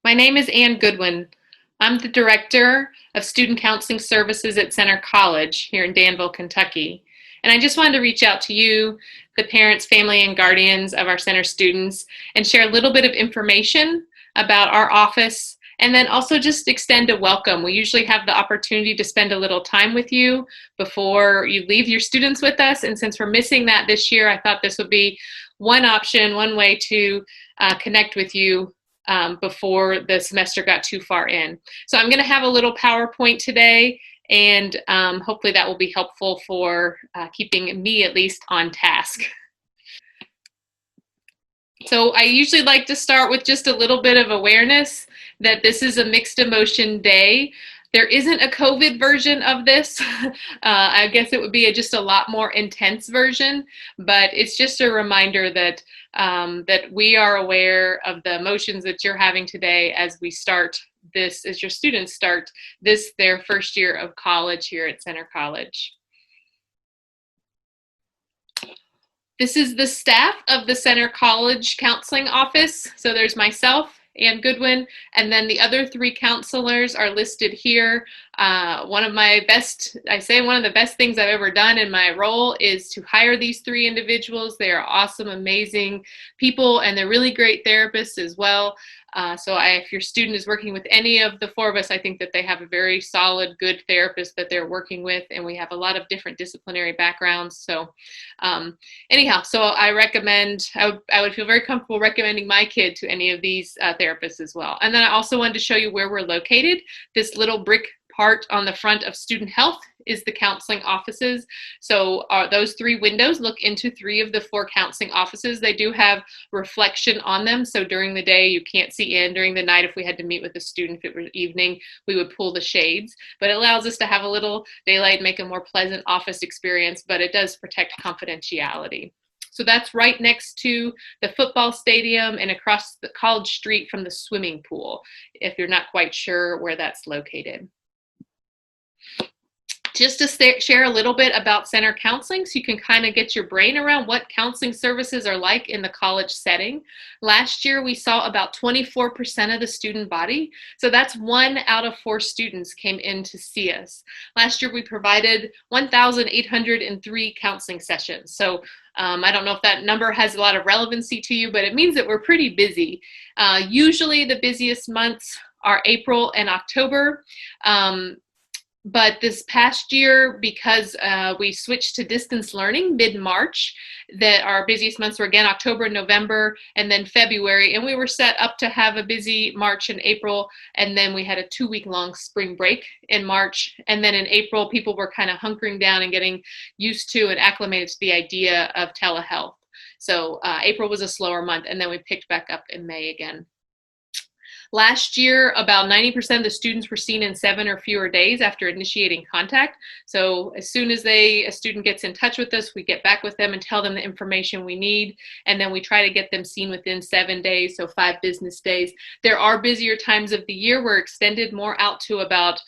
My name is Ann Goodwin. I'm the Director of Student Counseling Services at Center College here in Danville, Kentucky. And I just wanted to reach out to you, the parents, family, and guardians of our center students, and share a little bit of information about our office, and then also just extend a welcome. We usually have the opportunity to spend a little time with you before you leave your students with us. And since we're missing that this year, I thought this would be one option, one way to connect with you before the semester got too far in. So I'm going to have a little PowerPoint today, and hopefully that will be helpful for keeping me at least on task. So I usually like to start with just a little bit of awareness that this is a mixed emotion day. There isn't a COVID version of this. I guess it would be just a lot more intense version, but it's just a reminder that that we are aware of the emotions that you're having today as we start this, as your students start this, their first year of college here at Center College. This is the staff of the Center College Counseling Office. So there's myself, Ann Goodwin, and then the other three counselors are listed here. One of the best things I've ever done in my role is to hire these three individuals. They are awesome, amazing people, and they're really great therapists as well. If your student is working with any of the four of us, I think that they have a very solid, good therapist that they're working with, and we have a lot of different disciplinary backgrounds. So I recommend, I would feel very comfortable recommending my kid to any of these therapists as well. And then I also wanted to show you where we're located. This little brick part on the front of student health is the counseling offices. So those three windows look into three of the four counseling offices. They do have reflection on them. So during the day, you can't see in. During the night, if we had to meet with a student, if it were evening, we would pull the shades. But it allows us to have a little daylight, make a more pleasant office experience, but it does protect confidentiality. So that's right next to the football stadium and across the College Street from the swimming pool, if you're not quite sure where that's located. Just to share a little bit about center counseling so you can kind of get your brain around what counseling services are like in the college setting. Last year, we saw about 24% of the student body. So that's 1 out of 4 students came in to see us. Last year, we provided 1,803 counseling sessions. So I don't know if that number has a lot of relevancy to you, but it means that we're pretty busy. Usually the busiest months are April and October. But this past year, because we switched to distance learning mid-March, that our busiest months were again October and November, and then February. And we were set up to have a busy March and April, and then we had a 2-week-long spring break in March. And then in April, people were kind of hunkering down and getting used to and acclimated to the idea of telehealth. So April was a slower month, and then we picked back up in May again. Last year, about 90% of the students were seen in 7 or fewer days after initiating contact. So as soon as a student gets in touch with us, we get back with them and tell them the information we need. And then we try to get them seen within 7 days, so 5 business days. There are busier times of the year. We're extended more out to about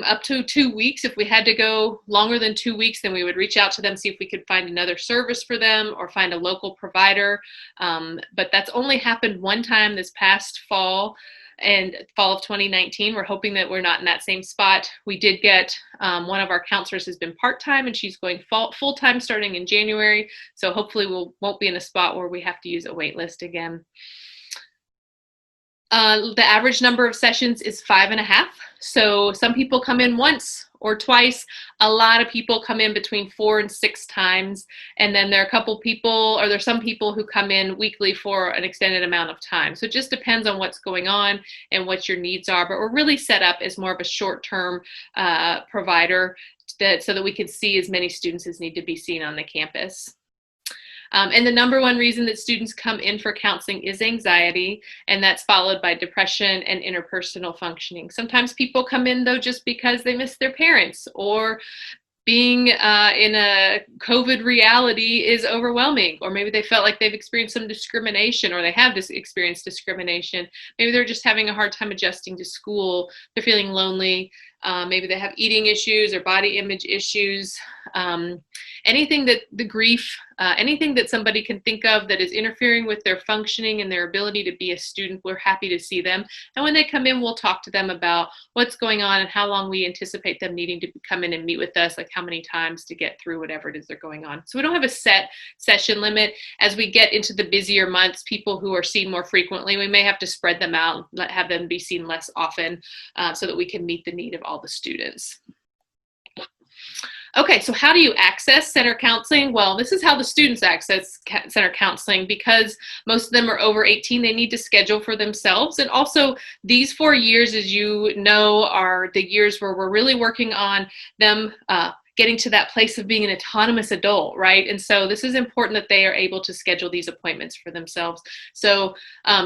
up to 2 weeks. If we had to go longer than 2 weeks, then we would reach out to them, see if we could find another service for them or find a local provider. But that's only happened one time this past fall, and fall of 2019. We're hoping that we're not in that same spot. We did get one of our counselors has been part-time, and she's going full-time starting in January. So hopefully we won't be in a spot where we have to use a wait list again. The average number of sessions is 5.5. So some people come in once or twice. A lot of people come in between 4 and 6 times. And then there's some people who come in weekly for an extended amount of time. So it just depends on what's going on and what your needs are. But we're really set up as more of a short-term provider so that we can see as many students as need to be seen on the campus. And the number one reason that students come in for counseling is anxiety, and that's followed by depression and interpersonal functioning. Sometimes people come in, though, just because they miss their parents, or being in a COVID reality is overwhelming, or maybe they felt like they've experienced some discrimination, or they have experienced discrimination. Maybe they're just having a hard time adjusting to school. They're feeling lonely. Maybe they have eating issues or body image issues. anything that the grief, anything that somebody can think of that is interfering with their functioning and their ability to be a student, we're happy to see them. And when they come in, we'll talk to them about what's going on and how long we anticipate them needing to come in and meet with us, like how many times to get through whatever it is they're going on. So we don't have a set session limit. As we get into the busier months, people who are seen more frequently, we may have to spread them out, have them be seen less often, so that we can meet the need of all the students. Okay, so how do you access center counseling? Well, this is how the students access center counseling. Because most of them are over 18, they need to schedule for themselves. And also, these 4 years, as you know, are the years where we're really working on them getting to that place of being an autonomous adult, right? And so this is important that they are able to schedule these appointments for themselves. So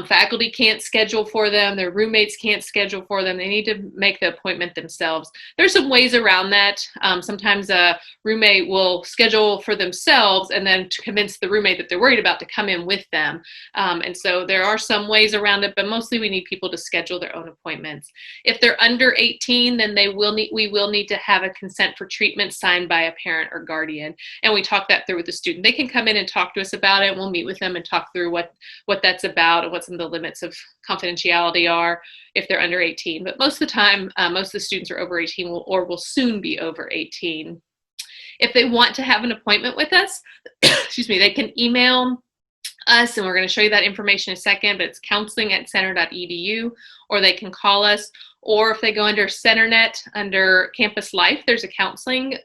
faculty can't schedule for them, their roommates can't schedule for them, they need to make the appointment themselves. There's some ways around that. Sometimes a roommate will schedule for themselves and then to convince the roommate that they're worried about to come in with them. And so there are some ways around it, but mostly we need people to schedule their own appointments. If they're under 18, then we will need to have a consent for treatment signed by a parent or guardian. And we talk that through with the student. They can come in and talk to us about it. We'll meet with them and talk through what that's about and what some of the limits of confidentiality are if they're under 18. But most of the time, most of the students are over 18 or will soon be over 18. If they want to have an appointment with us, excuse me, they can email us, and we're going to show you that information in a second, but it's counseling@center.edu, or they can call us, or if they go under CenterNet, under Campus Life, there's a counseling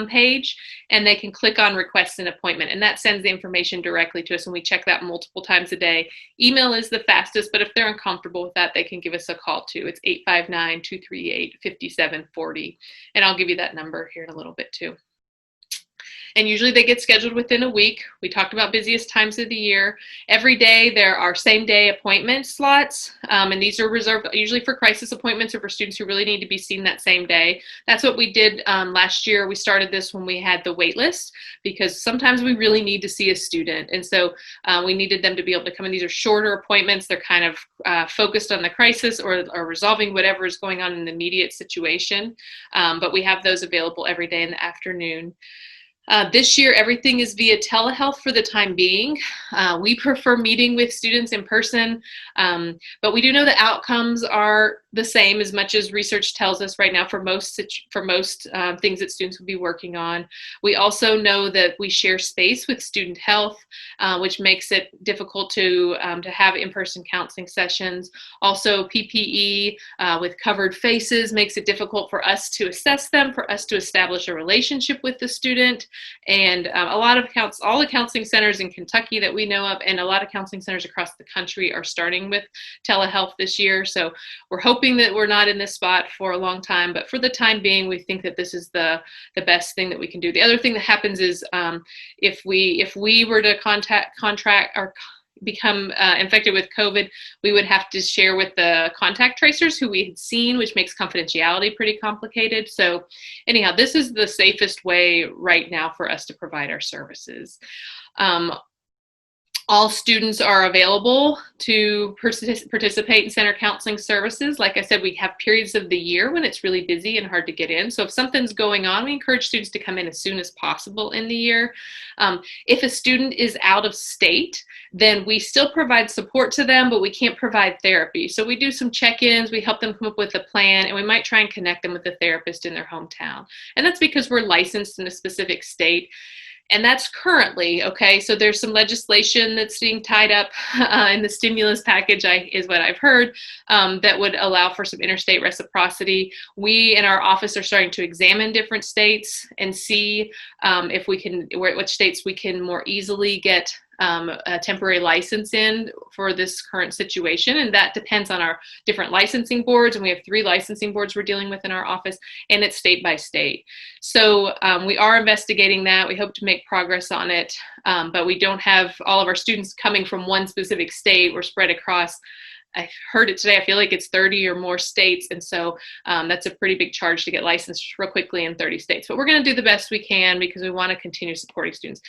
page, and they can click on Request an Appointment, and that sends the information directly to us, and we check that multiple times a day. Email is the fastest, but if they're uncomfortable with that, they can give us a call too. It's 859-238-5740, and I'll give you that number here in a little bit too. And usually they get scheduled within a week. We talked about busiest times of the year. Every day there are same day appointment slots, and these are reserved usually for crisis appointments or for students who really need to be seen that same day. That's what we did last year. We started this when we had the wait list, because sometimes we really need to see a student. And so we needed them to be able to come in. These are shorter appointments. They're kind of focused on the crisis or resolving whatever is going on in the immediate situation. But we have those available every day in the afternoon. This year, everything is via telehealth for the time being. We prefer meeting with students in person, but we do know the outcomes are the same as much as research tells us right now for most things that students will be working on. We also know that we share space with student health, which makes it difficult to have in-person counseling sessions. Also, PPE with covered faces makes it difficult for us to assess them, for us to establish a relationship with the student. And all the counseling centers in Kentucky that we know of, and a lot of counseling centers across the country, are starting with telehealth this year. So we're hoping that we're not in this spot for a long time, but for the time being, we think that this is the best thing that we can do. The other thing that happens is if we were to contract or become infected with COVID, we would have to share with the contact tracers who we had seen, which makes confidentiality pretty complicated. So anyhow, this is the safest way right now for us to provide our services. All students are available to participate in center counseling services. Like I said, we have periods of the year when it's really busy and hard to get in. So if something's going on, we encourage students to come in as soon as possible in the year. If a student is out of state, then we still provide support to them, but we can't provide therapy. So we do some check-ins, we help them come up with a plan, and we might try and connect them with a therapist in their hometown. And that's because we're licensed in a specific state. And that's currently, okay, so there's some legislation that's being tied up in the stimulus package, is what I've heard, that would allow for some interstate reciprocity. We in our office are starting to examine different states and see if we can, which states we can more easily get a temporary license in for this current situation, and that depends on our different licensing boards, and we have 3 licensing boards we're dealing with in our office, and it's state by state. So we are investigating that. We hope to make progress on it, but we don't have all of our students coming from one specific state. We're spread across, I heard it today, I feel like it's 30 or more states, and so that's a pretty big charge to get licensed real quickly in 30 states. But we're going to do the best we can because we want to continue supporting students.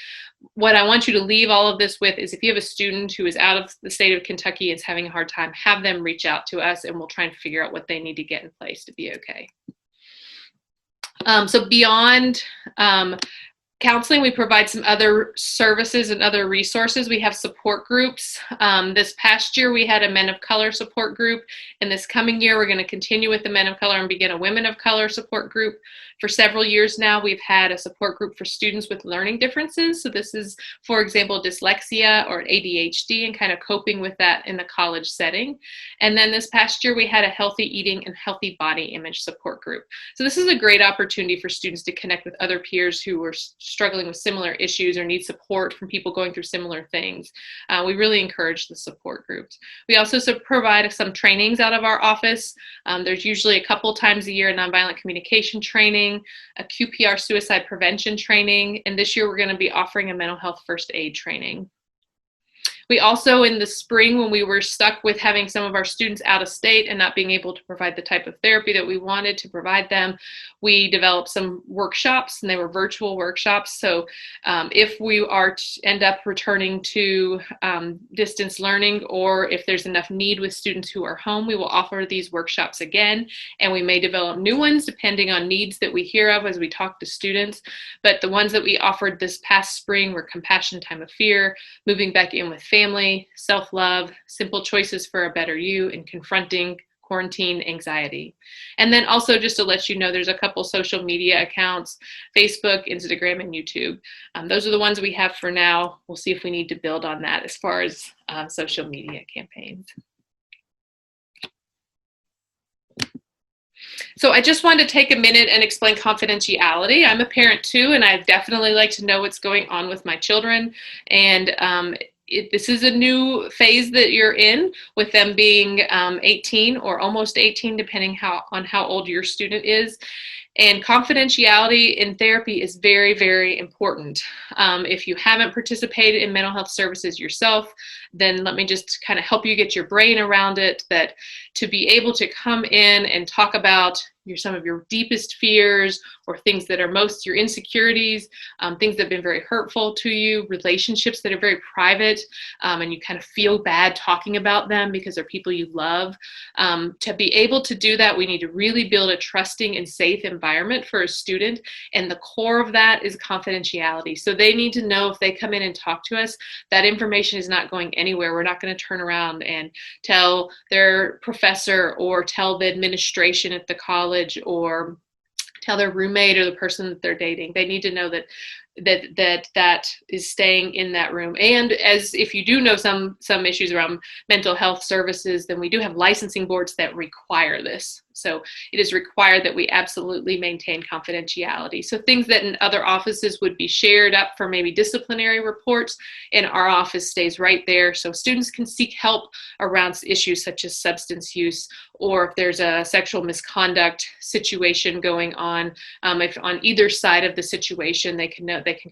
What I want you to leave all of this with is, if you have a student who is out of the state of Kentucky and is having a hard time, have them reach out to us, and we'll try and figure out what they need to get in place to be okay. So beyond counseling, we provide some other services and other resources. We have support groups. This past year, we had a Men of Color support group. And this coming year, we're going to continue with the Men of Color and begin a Women of Color support group. For several years now, we've had a support group for students with learning differences. So this is, for example, dyslexia or ADHD and kind of coping with that in the college setting. And then this past year, we had a healthy eating and healthy body image support group. So this is a great opportunity for students to connect with other peers who are struggling with similar issues or need support from people going through similar things. We really encourage the support groups. We also provide some trainings out of our office. There's usually a couple times a year a nonviolent communication training, a QPR suicide prevention training, and this year we're going to be offering a mental health first aid training. We also, in the spring, when we were stuck with having some of our students out of state and not being able to provide the type of therapy that we wanted to provide them, we developed some workshops, and they were virtual workshops. So if we are to end up returning to distance learning, or if there's enough need with students who are home, we will offer these workshops again, and we may develop new ones depending on needs that we hear of as we talk to students. But the ones that we offered this past spring were Compassion Time of Fear, Moving Back In with Family, Self-Love, Simple Choices for a Better You, and Confronting Quarantine Anxiety. And then also, just to let you know, there's a couple social media accounts, Facebook, Instagram, and YouTube. Those are the ones we have for now. We'll see if we need to build on that as far as social media campaigns. So I just wanted to take a minute and explain confidentiality. I'm a parent too, and I definitely like to know what's going on with my children. And this is a new phase that you're in, with them being 18 or almost 18, depending on how old your student is. And confidentiality in therapy is very, very important. If you haven't participated in mental health services yourself, then let me just kind of help you get your brain around it, that to be able to come in and talk about some of your deepest fears, or things that are most your insecurities, things that have been very hurtful to you, relationships that are very private, and you kind of feel bad talking about them because they're people you love. To be able to do that, we need to really build a trusting and safe environment for a student, and the core of that is confidentiality. So they need to know if they come in and talk to us, that information is not going anywhere. We're not going to turn around and tell their professor or tell the administration at the college or tell their roommate or the person that they're dating. They need to know that is staying in that room. And as if you do know some issues around mental health services, then we do have licensing boards that require this. So it is required that we absolutely maintain confidentiality. So things that in other offices would be shared up for maybe disciplinary reports, in our office stays right there. So students can seek help around issues such as substance use, or if there's a sexual misconduct situation going on, if on either side of the situation, they can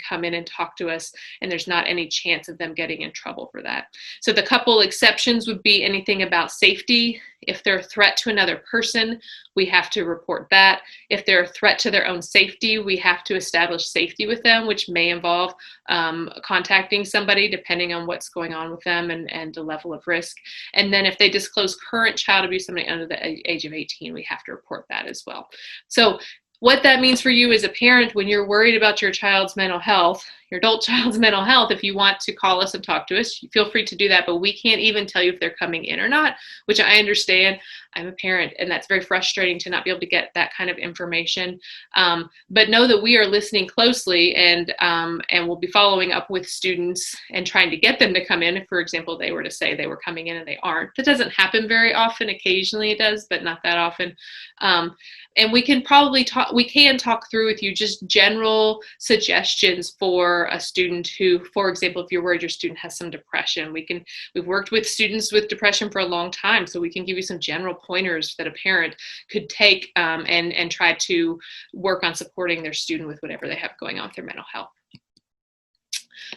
come in and talk to us, and there's not any chance of them getting in trouble for that. So the couple exceptions would be anything about safety. If they're a threat to another person, we have to report that. If they're a threat to their own safety, we have to establish safety with them, which may involve contacting somebody depending on what's going on with them and the level of risk. And then if they disclose current child abuse, somebody under the age of 18, we have to report that as well. So what that means for you as a parent, when you're worried about your child's mental health, your adult child's mental health, if you want to call us and talk to us, feel free to do that. But we can't even tell you if they're coming in or not, which I understand. I'm a parent, and that's very frustrating to not be able to get that kind of information. But know that we are listening closely, and we'll be following up with students and trying to get them to come in. If, for example, they were to say they were coming in and they aren't. That doesn't happen very often. Occasionally it does, but not that often. And we can talk through with you just general suggestions for a student who, for example, if you're worried your student has some depression, we've worked with students with depression for a long time, so we can give you some general pointers that a parent could take and try to work on supporting their student with whatever they have going on with their mental health.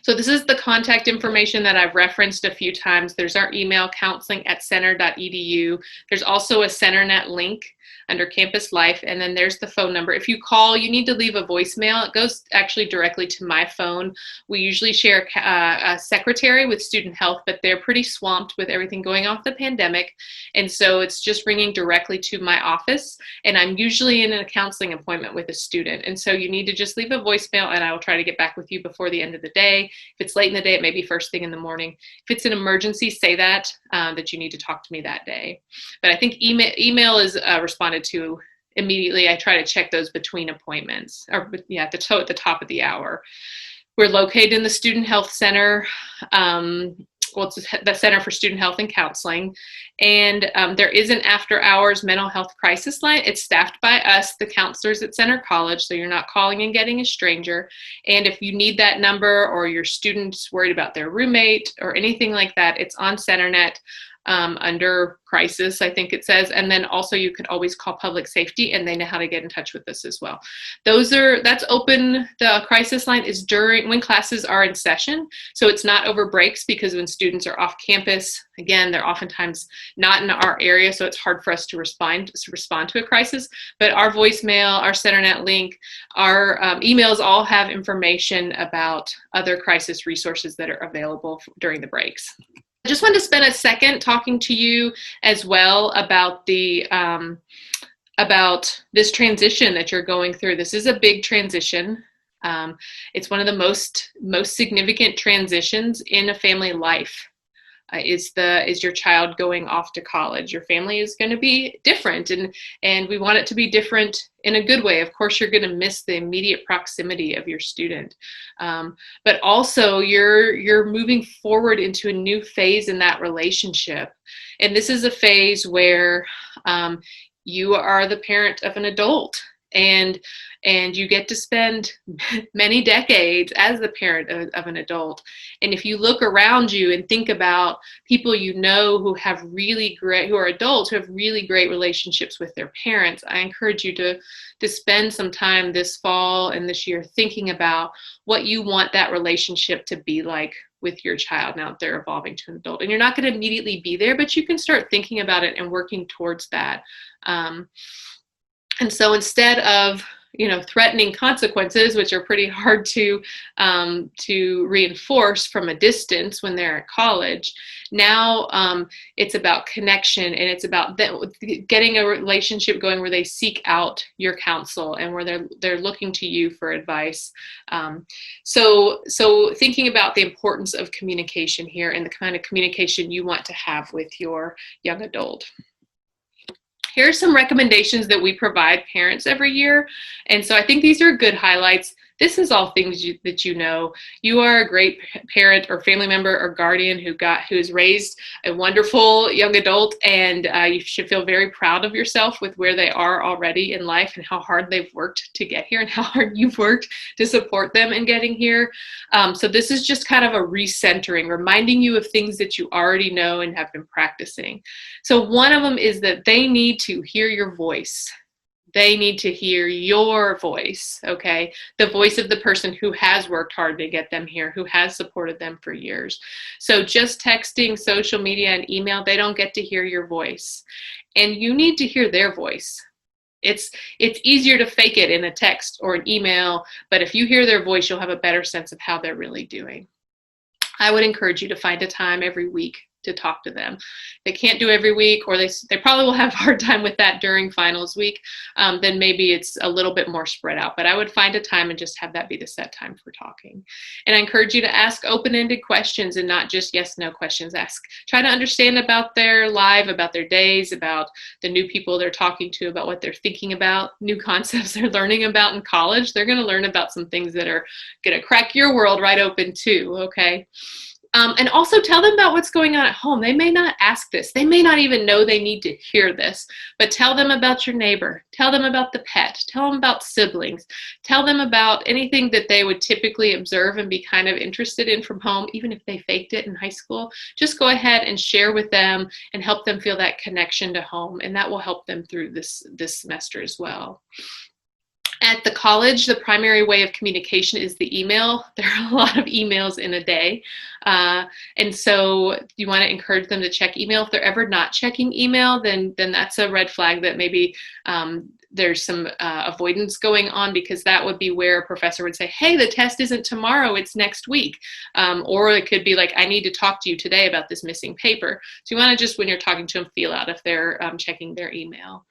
So this is the contact information that I've referenced a few times. There's our email, counseling@center.edu. There's also a CenterNet link. under campus life, and then there's the phone number. If you call, you need to leave a voicemail. It goes actually directly to my phone. We usually share a secretary with student health, but they're pretty swamped with everything going on with the pandemic, and so it's just ringing directly to my office, and I'm usually in a counseling appointment with a student, and so you need to just leave a voicemail, and I will try to get back with you before the end of the day. If it's late in the day, it may be first thing in the morning. If it's an emergency, say that you need to talk to me that day. But I think email is responded to immediately. I try to check those between appointments, or at the top of the hour. We're located in the Student Health Center. It's the Center for Student Health and Counseling. And there is an after-hours mental health crisis line. It's staffed by us, the counselors at Center College, so you're not calling and getting a stranger. And if you need that number, or your student's worried about their roommate or anything like that, it's on CenterNet. Under crisis, I think it says, and then also you can always call public safety, and they know how to get in touch with us as well. That's open. The crisis line is during when classes are in session, so it's not over breaks, because when students are off campus, again, they're oftentimes not in our area, so it's hard for us to respond to a crisis. But our voicemail, our CenterNet link, our emails all have information about other crisis resources that are available during the breaks. I just wanted to spend a second talking to you as well about about this transition that you're going through. This is a big transition. It's one of the most significant transitions in a family life. Is your child going off to college? Your family is going to be different, and we want it to be different in a good way. Of course, you're going to miss the immediate proximity of your student, but also you're moving forward into a new phase in that relationship, and this is a phase where you are the parent of an adult. And you get to spend many decades as the parent of an adult. And if you look around you and think about people you know who are adults, who have really great relationships with their parents, I encourage you to spend some time this fall and this year thinking about what you want that relationship to be like with your child now that they're evolving to an adult. And you're not going to immediately be there, but you can start thinking about it and working towards that. And so instead of, threatening consequences, which are pretty hard to reinforce from a distance when they're at college, now it's about connection, and it's about getting a relationship going where they seek out your counsel and where they're looking to you for advice. So thinking about the importance of communication here and the kind of communication you want to have with your young adult. Here are some recommendations that we provide parents every year. And so I think these are good highlights. This is all things that you know. You are a great parent or family member or guardian who's raised a wonderful young adult, and you should feel very proud of yourself with where they are already in life and how hard they've worked to get here and how hard you've worked to support them in getting here. So this is just kind of a recentering, reminding you of things that you already know and have been practicing. So one of them is that they need to hear your voice. They need to hear your voice, okay? The voice of the person who has worked hard to get them here, who has supported them for years. So just texting, social media, and email, they don't get to hear your voice. And you need to hear their voice. It's easier to fake it in a text or an email, but if you hear their voice, you'll have a better sense of how they're really doing. I would encourage you to find a time every week to talk to them. They can't do every week, or they probably will have a hard time with that during finals week. Then maybe it's a little bit more spread out, but I would find a time and just have that be the set time for talking. And I encourage you to ask open-ended questions and not just yes, no questions. Try to understand about their life, about their days, about the new people they're talking to, about what they're thinking about, new concepts they're learning about in college. They're going to learn about some things that are going to crack your world right open too, okay? And also tell them about what's going on at home. They may not ask this. They may not even know they need to hear this, but tell them about your neighbor. Tell them about the pet. Tell them about siblings. Tell them about anything that they would typically observe and be kind of interested in from home, even if they faked it in high school. Just go ahead and share with them and help them feel that connection to home, and that will help them through this semester as well. At the college, the primary way of communication is the email. There are a lot of emails in a day. And so you want to encourage them to check email. If they're ever not checking email, then that's a red flag that maybe there's some avoidance going on, because that would be where a professor would say, hey, the test isn't tomorrow, it's next week. Or it could be like, I need to talk to you today about this missing paper. So you want to just, when you're talking to them, feel out if they're checking their email.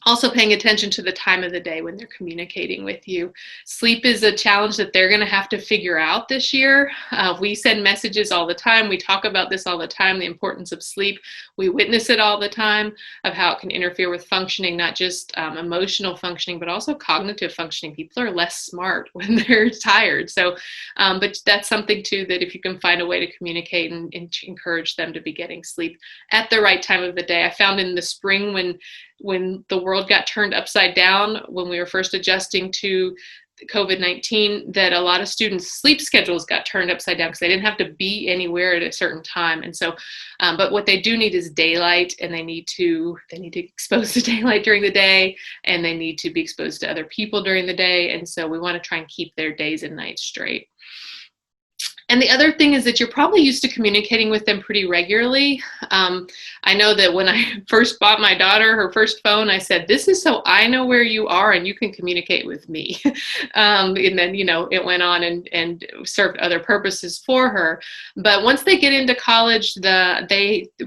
Also paying attention to the time of the day when they're communicating with you. Sleep is a challenge that they're going to have to figure out this year. We send messages all the time. We talk about this all the time, the importance of sleep. We witness it all the time, of how it can interfere with functioning, not just emotional functioning, but also cognitive functioning. People are less smart when they're tired. So, but that's something too, that if you can find a way to communicate and encourage them to be getting sleep at the right time of the day. I found in the spring, when the world got turned upside down, when we were first adjusting to COVID-19, that a lot of students' sleep schedules got turned upside down because they didn't have to be anywhere at a certain time. And so, but what they do need is daylight, and they need to expose to daylight during the day, and they need to be exposed to other people during the day. And so we want to try and keep their days and nights straight. And the other thing is that you're probably used to communicating with them pretty regularly. I know that when I first bought my daughter her first phone, I said, this is so I know where you are and you can communicate with me. And then, it went on and served other purposes for her. But once they get into college,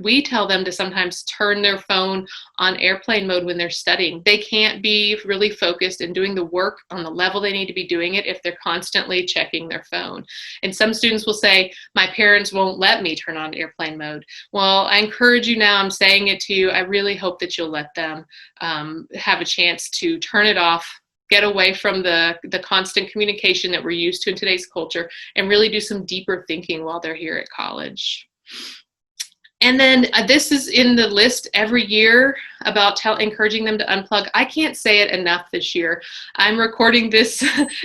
we tell them to sometimes turn their phone on airplane mode when they're studying. They can't be really focused and doing the work on the level they need to be doing it if they're constantly checking their phone. And some students will say, my parents won't let me turn on airplane mode. Well, I encourage you now, I'm saying it to you, I really hope that you'll let them have a chance to turn it off, get away from the constant communication that we're used to in today's culture, and really do some deeper thinking while they're here at college. And then this is in the list every year about encouraging them to unplug. I can't say it enough this year. I'm recording this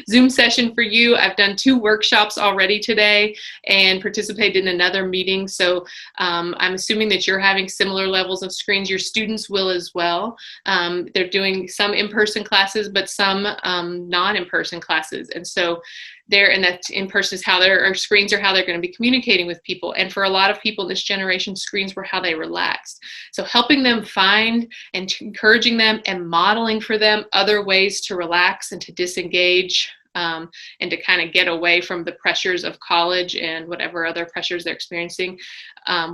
Zoom session for you. I've done 2 workshops already today and participated in another meeting. So I'm assuming that you're having similar levels of screens. Your students will as well. They're doing some in-person classes, but some non-in-person classes. And so that in-person is how or screens are how they're going to be communicating with people. And for a lot of people in this generation, screens were how they relaxed. So helping them find and encouraging them and modeling for them other ways to relax and to disengage and to kind of get away from the pressures of college and whatever other pressures they're experiencing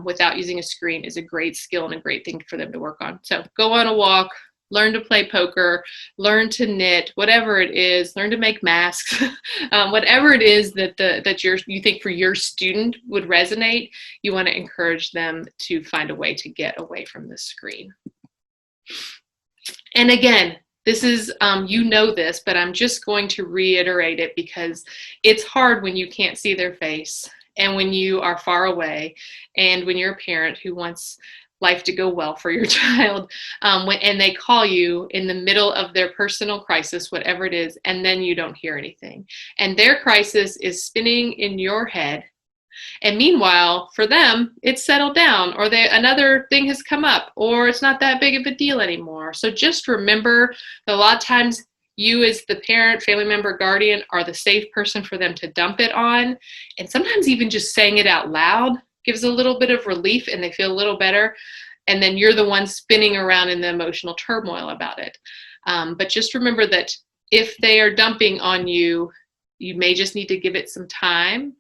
without using a screen is a great skill and a great thing for them to work on. So go on a walk, learn to play poker, learn to knit, whatever it is, learn to make masks, whatever it is that you think for your student would resonate, you want to encourage them to find a way to get away from the screen. And again, this is, this, but I'm just going to reiterate it because it's hard when you can't see their face and when you are far away and when you're a parent who wants life to go well for your child, and they call you in the middle of their personal crisis, whatever it is, and then you don't hear anything. And their crisis is spinning in your head. And meanwhile, for them, it's settled down, or another thing has come up, or it's not that big of a deal anymore. So just remember that a lot of times you as the parent, family member, guardian are the safe person for them to dump it on. And sometimes even just saying it out loud gives a little bit of relief and they feel a little better. And then you're the one spinning around in the emotional turmoil about it. But just remember that if they are dumping on you, you may just need to give it some time.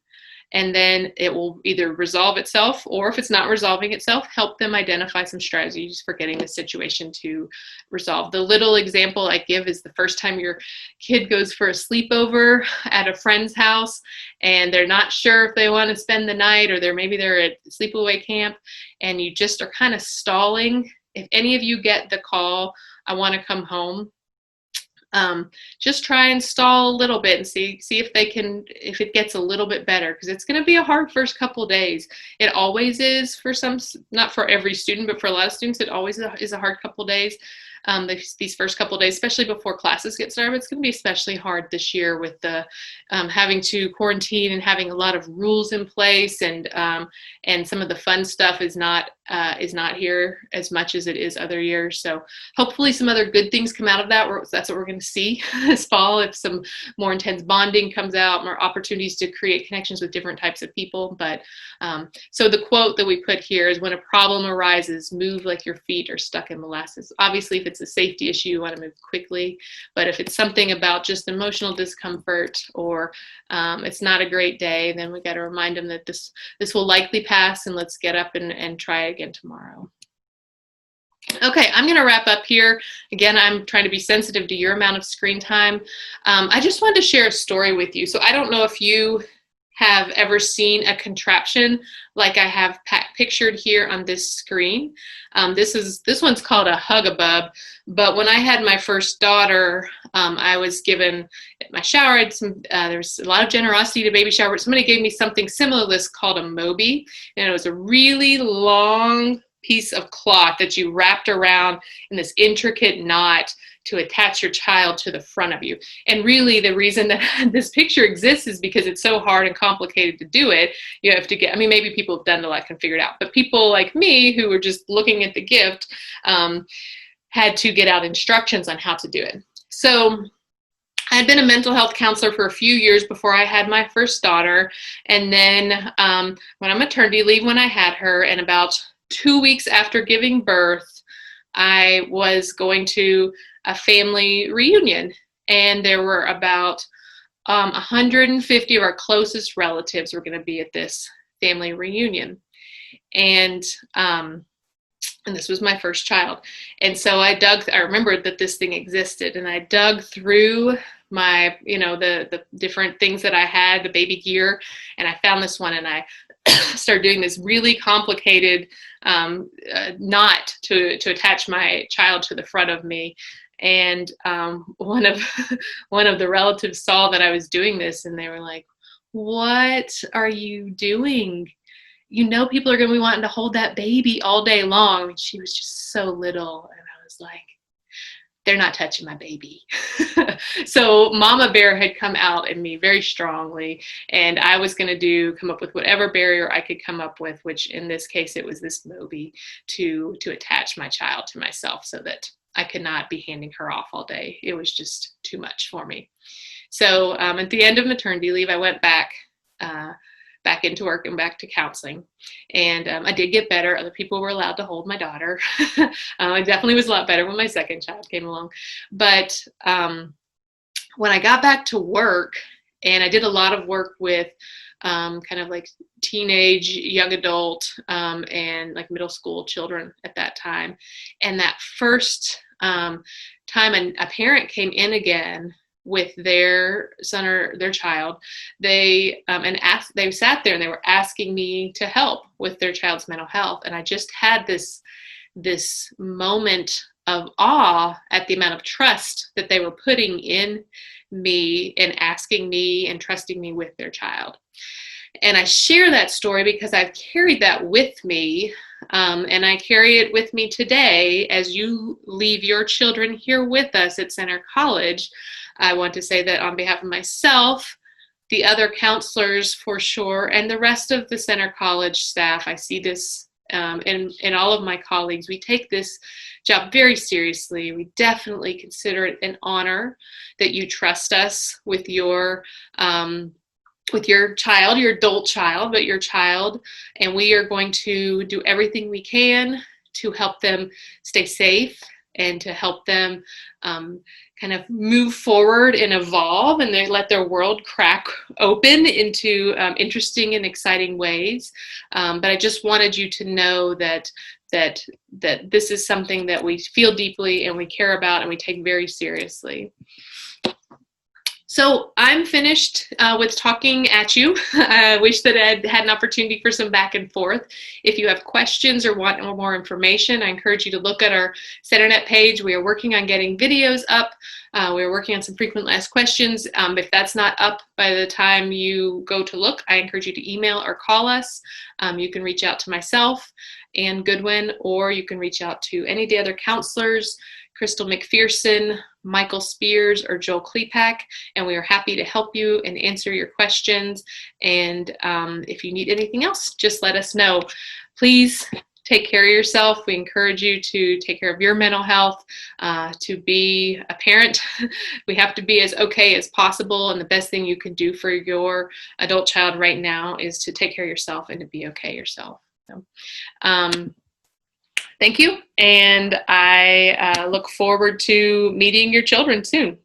And then it will either resolve itself, or if it's not resolving itself, help them identify some strategies for getting the situation to resolve. The little example I give is the first time your kid goes for a sleepover at a friend's house and they're not sure if they want to spend the night, or maybe they're at sleepaway camp and you just are kind of stalling. If any of you get the call, I want to come home, just try and stall a little bit and see if it gets a little bit better, because it's going to be a hard first couple of days. It always is for some, not for every student, but for a lot of students, it always is a hard couple of days. These first couple of days, especially before classes get started, it's going to be especially hard this year with the having to quarantine and having a lot of rules in place, and some of the fun stuff is not is not here as much as it is other years. So hopefully some other good things come out of that. That's what we're going to see this fall, if some more intense bonding comes out, more opportunities to create connections with different types of people. But so the quote that we put here is, when a problem arises, move like your feet are stuck in molasses. Obviously, if it's a safety issue, you want to move quickly. But if it's something about just emotional discomfort, or it's not a great day, then we got to remind them that this will likely pass, and let's get up and try again tomorrow. Okay, I'm going to wrap up here. Again, I'm trying to be sensitive to your amount of screen time. I just wanted to share a story with you. So I don't know if you have ever seen a contraption like I have pictured here on this screen. This one's called a hug-a-bub, but when I had my first daughter, I was given at my shower, I had there was a lot of generosity to baby shower, but somebody gave me something similar to this called a Moby, and it was a really long piece of cloth that you wrapped around in this intricate knot to attach your child to the front of you. And really the reason that this picture exists is because it's so hard and complicated to do it. You have to get, I mean, maybe people have done it like and figured it out, but people like me who were just looking at the gift had to get out instructions on how to do it. So I had been a mental health counselor for a few years before I had my first daughter. And then went on maternity leave when I had her, and about 2 weeks after giving birth, I was going to a family reunion, and there were about 150 of our closest relatives were going to be at this family reunion. And this was my first child. And so I remembered that this thing existed, and I dug through my, the different things that I had, the baby gear, and I found this one, and I started doing this really complicated knot to attach my child to the front of me. And one of the relatives saw that I was doing this, and they were like, "What are you doing? People are going to be wanting to hold that baby all day long." I mean, she was just so little, and I was like, "They're not touching my baby." So Mama Bear had come out in me very strongly, and I was going to come up with whatever barrier I could come up with, which in this case, it was this Moby to attach my child to myself so that I could not be handing her off all day. It was just too much for me. So at the end of maternity leave, I went back into work and back to counseling. And I did get better. Other people were allowed to hold my daughter. I definitely was a lot better when my second child came along. But when I got back to work, and I did a lot of work with kind of like teenage, young adult, and like middle school children at that time. And that first time a parent came in again with their son or their child, they sat there and they were asking me to help with their child's mental health. And I just had this moment of awe at the amount of trust that they were putting in me and asking me and trusting me with their child. And I share that story because I've carried that with me, and I carry it with me today as you leave your children here with us at Center College. I want to say that on behalf of myself, the other counselors for sure, and the rest of the Center College staff, I see this in all of my colleagues. We take this job very seriously. We definitely consider it an honor that you trust us with your child, your adult child, but your child. And we are going to do everything we can to help them stay safe and to help them kind of move forward and evolve, and they let their world crack open into interesting and exciting ways. But I just wanted you to know that this is something that we feel deeply and we care about and we take very seriously. So I'm finished with talking at you. I wish that I had an opportunity for some back and forth. If you have questions or want more information, I encourage you to look at our CenterNet page. We are working on getting videos up. We're working on some frequently asked questions. If that's not up by the time you go to look, I encourage you to email or call us. You can reach out to myself and Goodwin, or you can reach out to any of the other counselors, Crystal McPherson, Michael Spears, or Joel Klepak, and we are happy to help you and answer your questions. And if you need anything else, just let us know. Please take care of yourself. We encourage you to take care of your mental health. To be a parent, we have to be as okay as possible, and the best thing you can do for your adult child right now is to take care of yourself and to be okay yourself. So, thank you, and I look forward to meeting your children soon.